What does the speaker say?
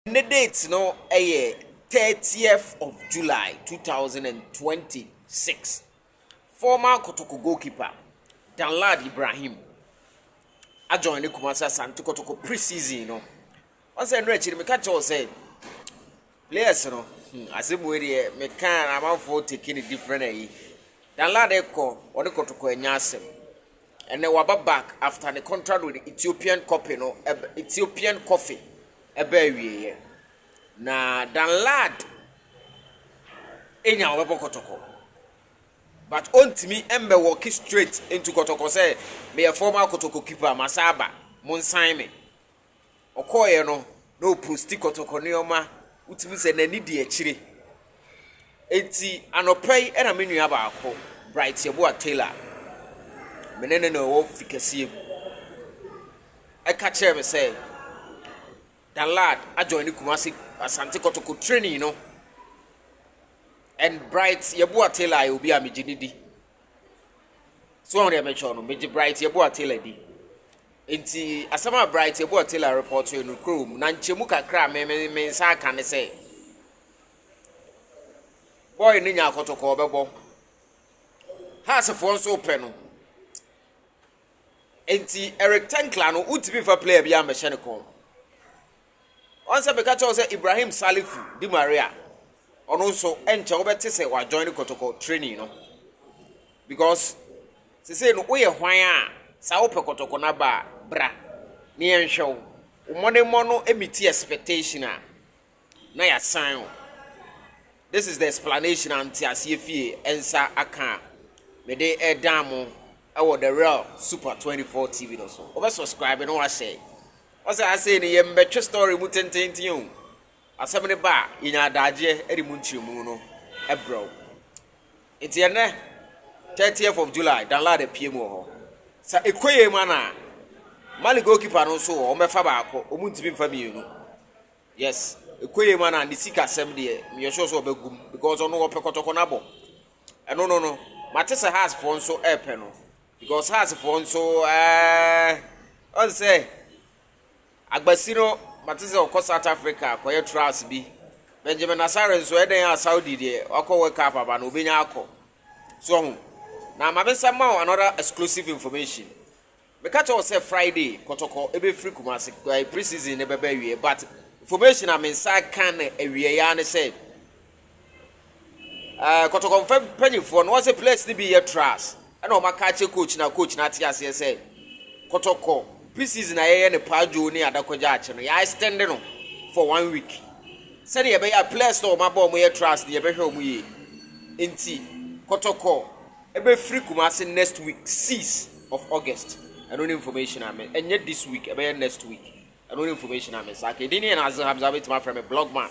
The date no 30th of July 2026. Former Kotoko goalkeeper Danlad Ibrahim I joined the Kumasi Asante Kotoko pre-season no. Once I know actually me catch us say players no as if we me can am for taking it different Danlad eko on the Kotoko enyasem and then waba back after the contract with the Ethiopian coffee no Ethiopian coffee ebe na Danlad enya waba Kotoko but ontimi embe walk straight into Kotoko say me a former Kotoko keeper masaba mon sign me okoye no posti Kotoko neoma utimi se nani di akire enti anopai era menu aba akọ bright yebo Taylor menene no wo fikasie I catch him say Danlad I join the Kumasi Asante Kotoko training and bright yebo Taylor will be a mijinidi so on the mention no meji bright yebo Taylor di enti asama bright yebo Taylor report no chrome na nchemu kakra me nsa aka ne say boy ni nya Kotoko obebo has for so open no enti Eric Tinkler no utibi fa player bia me hye ko once be catch say Ibrahim Salifu di Maria ono so enche wo bete say wa join Kotoko training because say no we hwan a sa wo pe Kotoko na ba bra ne enhwe wo mono emiti expectation na ya sign this is the explanation anti asefie ensa aka me dey edam I the real Super 24 TV no so. Over subscribe no wa share. Ose I say ni yem betwe story mu tententi o. Asem ne ba inya adaje edi mu nchimu no e bro. Enti ene 30th of July Danlad the PM ho. Sa ekoye ma na Mali goalkeeper no so o mefa ba akọ o mu ntimi mfa mienu. Yes, ekoye ma na ni sika asem de me sure so obegum because ono wo pe Kotoko na bo. No. Matese has for so epe no. Because has for so on say Agbasino Matisse of South Africa koye trials bi Benjamin Asare so eden Saudi de akọ World Cup aba na obenya akọ so na mabesa ma another exclusive information me catch us say Friday Kotoko ebe free Kumasi pre-season ebe wie but information am inside can ewie ya ne say Kotoko panyifo no say place ni bi ye trials and o maka coach na tia say Kotoko pre-season aye ne pajo ni adakoja ache no ya extend no for 1 week said ye be ya players no ma ball mo ye trust ye be hwe mu ye enti Kotoko ebe free Kumasi next week 6th of August I don't information am and yet this week ebe next week I don't information am say okay dini na azan habza bit my friend blog man